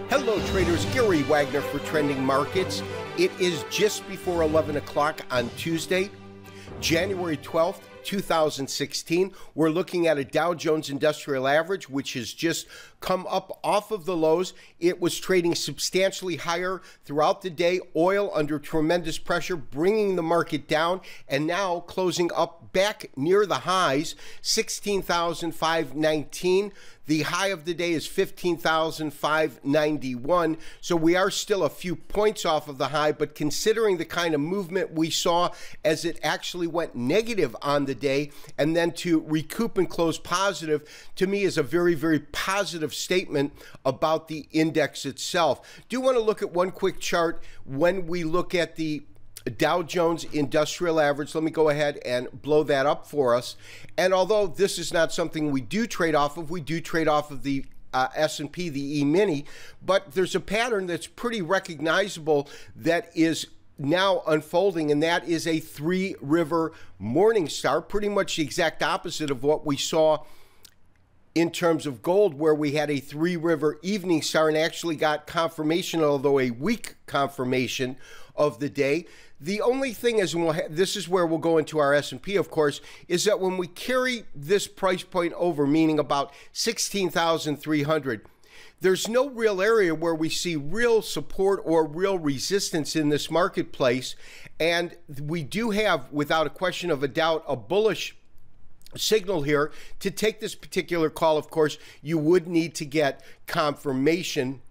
Hello traders, Gary Wagner for Trending Markets. It is just before 11 o'clock on Tuesday, January 12th, 2016. We're looking at a Dow Jones Industrial Average, which has just come up off of the lows. It was trading substantially higher throughout the day. Oil under tremendous pressure, bringing the market down, and now closing up back near the highs, 16,519. The high of the day is 15,591. So we are still a few points off of the high, but considering the kind of movement we saw as it actually went negative on the day and then to recoup and close positive, to me is a very, very positive statement about the index itself. Do want to look at one quick chart when we look at the Dow Jones Industrial Average. Let me go ahead and blow that up for us. And although this is not something we do trade off of, we do trade off of the S&P, the E-mini, but there's a pattern that's pretty recognizable that is now unfolding, and that is a three-river morning star, pretty much the exact opposite of what we saw in terms of gold, where we had a three-river evening star and actually got confirmation, although a weak confirmation of the day. The only thing is, and this is where we'll go into our S&P, of course, is that when we carry this price point over, meaning about 16,300, there's no real area where we see real support or real resistance in this marketplace. And we do have, without a question of a doubt, a bullish signal here. To take this particular call, of course, you would need to get confirmation,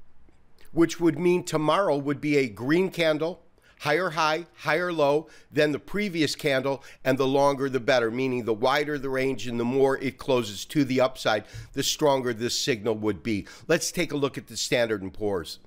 which would mean tomorrow would be a green candle, higher high, higher low than the previous candle, and the longer the better, meaning the wider the range and the more it closes to the upside, the stronger this signal would be. Let's take a look at the Standard & Poor's.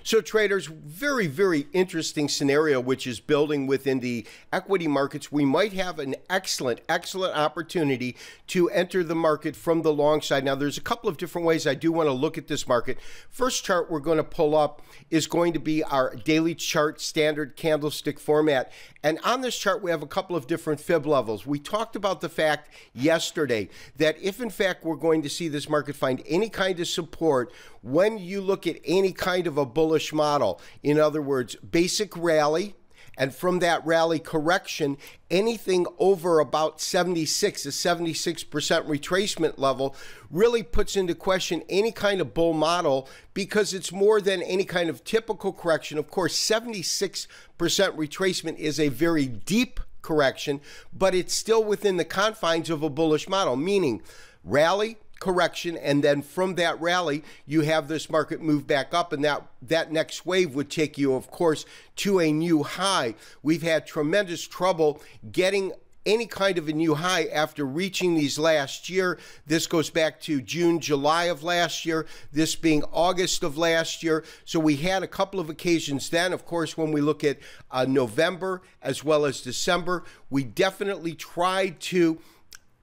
So traders, very, very interesting scenario which is building within the equity markets. We might have an excellent opportunity to enter the market from the long side. Now, there's a couple of different ways I do want to look at this market. First chart we're going to pull up is going to be our daily chart standard candlestick format. And on this chart, we have a couple of different fib levels. We talked about the fact yesterday that if in fact we're going to see this market find any kind of support, when you look at any kind of a bullish model, in other words, basic rally, and from that rally correction, anything over about 76, a 76% retracement level, really puts into question any kind of bull model, because it's more than any kind of typical correction. Of course, 76% retracement is a very deep correction, but it's still within the confines of a bullish model, meaning rally, correction, and then from that rally you have this market move back up, and that next wave would take you, of course, to a new high. We've had tremendous trouble getting any kind of a new high after reaching these last year. This goes back to June, July of last year, this being August of last year. So we had a couple of occasions then. Of course, when we look at November as well as December, we definitely tried to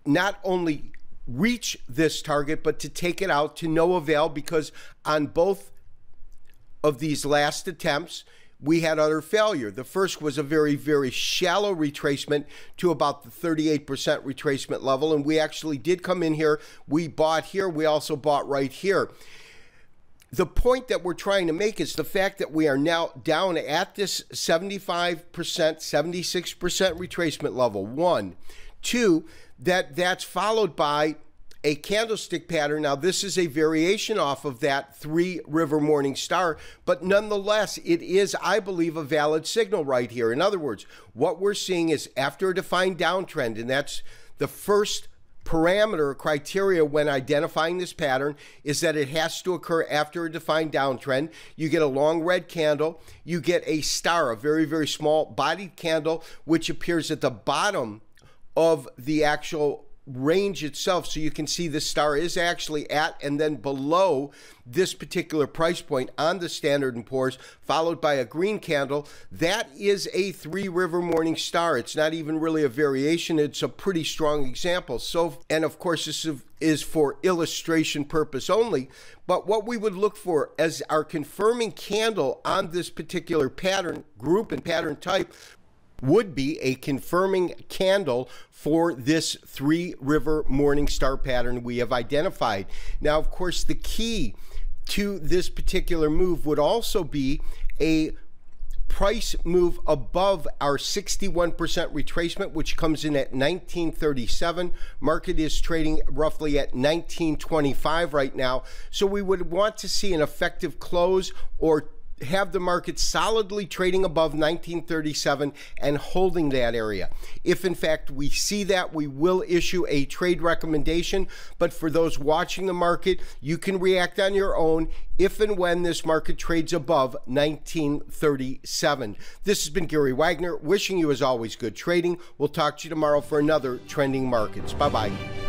not only reach this target, but to take it out to no avail, because on both of these last attempts, we had utter failure. The first was a very, very shallow retracement to about the 38% retracement level, and we actually did come in here. We bought here. We also bought right here. The point that we're trying to make is the fact that we are now down at this 75%, 76% retracement level. One. Two, that's followed by a candlestick pattern. Now, this is a variation off of that three-river morning star, but nonetheless, it is, I believe, a valid signal right here. In other words, what we're seeing is after a defined downtrend, and that's the first parameter or criteria when identifying this pattern, is that it has to occur after a defined downtrend. You get a long red candle, you get a star, a very, very small bodied candle, which appears at the bottom of the actual range itself. So you can see the star is actually at and then below this particular price point on the Standard & Poor's, followed by a green candle. That is a three-river morning star. It's not even really a variation. It's a pretty strong example. So, and of course, this is for illustration purpose only. But what we would look for as our confirming candle on this particular pattern group and pattern type would be a confirming candle for this three-river morning star pattern we have identified. Now, of course, the key to this particular move would also be a price move above our 61% retracement, which comes in at 1937. Market is trading roughly at 1925 right now. So we would want to see an effective close or have the market solidly trading above 1937 and holding that area. If in fact we see that, we will issue a trade recommendation. But for those watching the market, you can react on your own if and when this market trades above 1937. This has been Gary Wagner, wishing you as always good trading. We'll talk to you tomorrow for another Trending Markets. Bye-bye.